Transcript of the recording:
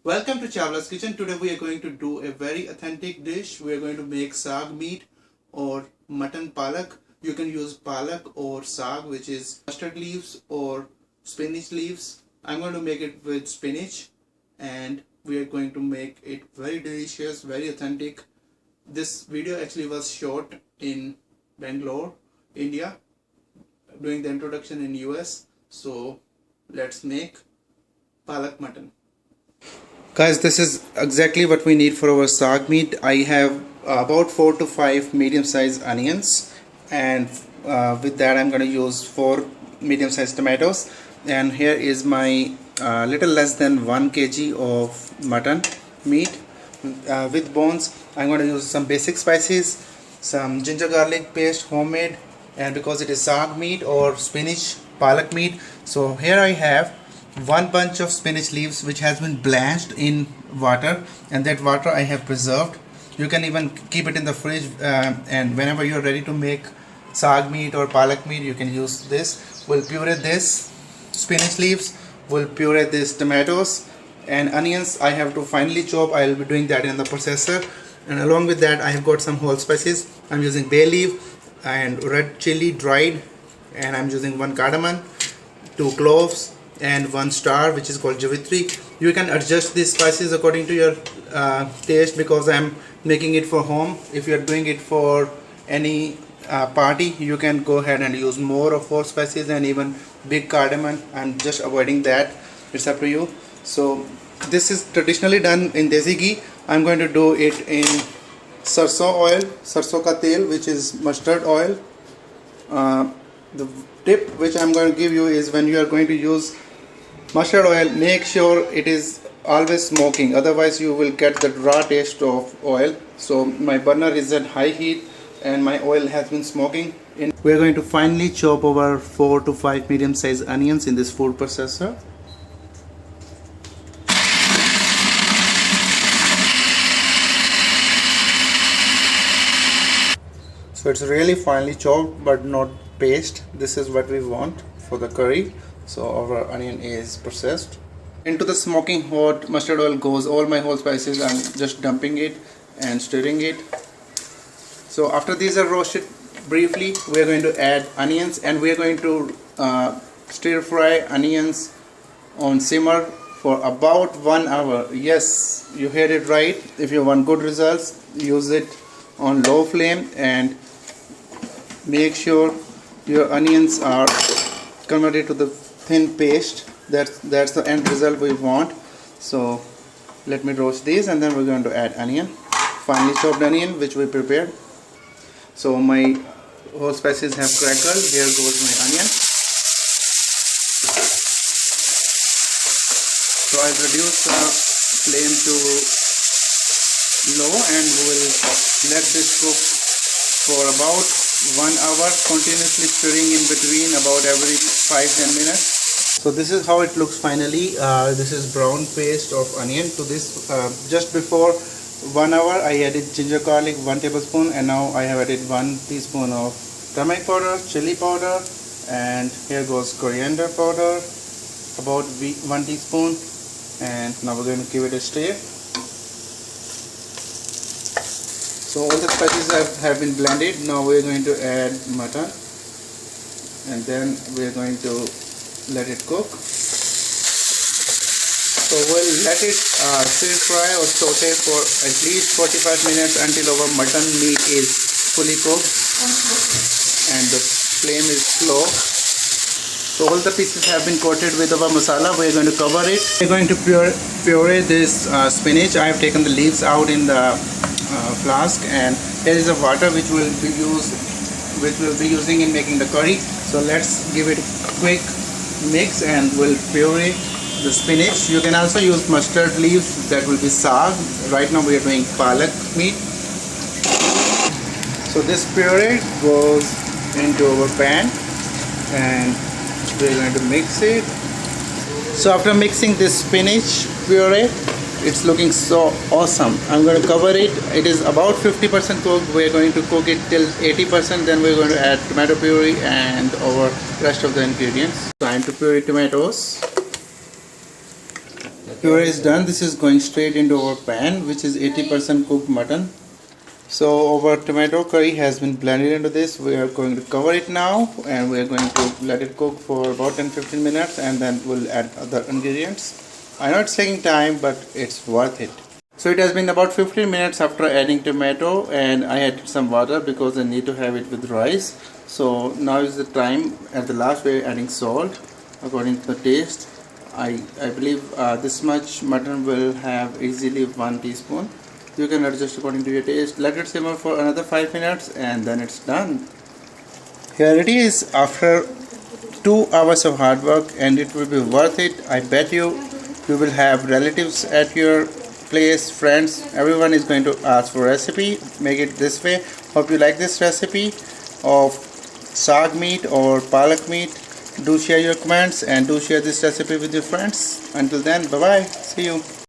Welcome to Chawla's Kitchen. Today we are going to do a very authentic dish. We are going to make saag meat or mutton palak. You can use palak or saag, which is mustard leaves or spinach leaves. I'm going to make it with spinach and we are going to make it very delicious, very authentic. This video actually was shot in Bangalore, India, doing the introduction in US. So let's make palak mutton. Guys, this is exactly what we need for our saag meat. I have about 4 to 5 medium-sized onions, and with that I'm going to use 4 medium-sized tomatoes. And here is my little less than 1 kg of mutton meat with bones. I'm going to use some basic spices, some ginger garlic paste homemade, and because it is saag meat or spinach palak meat, so here I have one bunch of spinach leaves which has been blanched in water, and that water I have preserved. You can even keep it in the fridge, and whenever you are ready to make saag meat or palak meat, you can use this. We'll puree this spinach leaves, we'll puree this tomatoes and onions. I have to finely chop. I will be doing that in the processor, and along with that I have got some whole spices. I'm using bay leaf and red chili dried, and I'm using 1 cardamom, 2 cloves and 1 star, which is called javitri. You can adjust these spices according to your taste, because I'm making it for home. If you're doing it for any party, you can go ahead and use more of 4 spices and even big cardamom. I'm just avoiding that. It's up to you. So this is traditionally done in desi ghee. I'm going to do it in sarson oil, sarson ka tel, which is mustard oil. The tip which I'm going to give you is, when you are going to use mustard oil, make sure it is always smoking, otherwise you will get the raw taste of oil. So my burner is at high heat and my oil has been smoking. We are going to finely chop over 4 to 5 medium sized onions in this food processor. So it's really finely chopped but not paste. This is what we want for the curry. So our onion is processed. Into the smoking hot mustard oil goes all my whole spices. I'm just dumping it and stirring it. So after these are roasted briefly, we are going to add onions, and we are going to stir fry onions on simmer for about 1 hour. Yes, you heard it right. If you want good results, use it on low flame and make sure your onions are converted to the thin paste. That's the end result we want. So let me roast these, and then we're going to add onion, finely chopped onion, which we prepared. So my whole spices have crackled. Here goes my onion. So I'll reduce the flame to low, and we will let this cook for about 1 hour, continuously stirring in between about every 5-10 minutes. So this is how it looks finally. This is brown paste of onion. To this, just before 1 hour I added ginger garlic 1 tablespoon, and now I have added 1 teaspoon of turmeric powder, chili powder, and here goes coriander powder, about 1 teaspoon. And now we're going to give it a stir. So all the spices have been blended. Now we're going to add mutton, and then we're going to let it cook. So we'll let it stir fry or saute for at least 45 minutes until our mutton meat is fully cooked and the flame is slow. So all the pieces have been coated with our masala. We're going to cover it. We're going to puree this spinach. I have taken the leaves out in the flask, and here is the water which we'll be using in making the curry. So let's give it a quick mix and we'll puree the spinach. You can also use mustard leaves, that will be saag. Right now we are doing palak meat. So this puree goes into our pan and we're going to mix it. So after mixing this spinach puree, it's looking so awesome. I'm going to cover it. It is about 50% cooked. We're going to cook it till 80%. Then we're going to add tomato puree and our rest of the ingredients. Time to puree tomatoes. Here is done. This is going straight into our pan, which is 80% cooked mutton. So our tomato curry has been blended into this. We are going to cover it now and we are going to let it cook for about 10-15 minutes and then we'll add other ingredients. I know it's taking time, but it's worth it. So it has been about 15 minutes after adding tomato and I added some water because I need to have it with rice. So now is the time. At the last we're adding salt according to the taste. I believe this much mutton will have easily 1 teaspoon. You can adjust according to your taste. Let it simmer for another 5 minutes and then it's done. Here it is after 2 hours of hard work and it will be worth it. I bet you will have relatives at your place, friends, everyone is going to ask for recipe. Make it this way. Hope you like this recipe of saag meat or palak meat. Do share your comments and do share this recipe with your friends. Until then, bye bye. See you.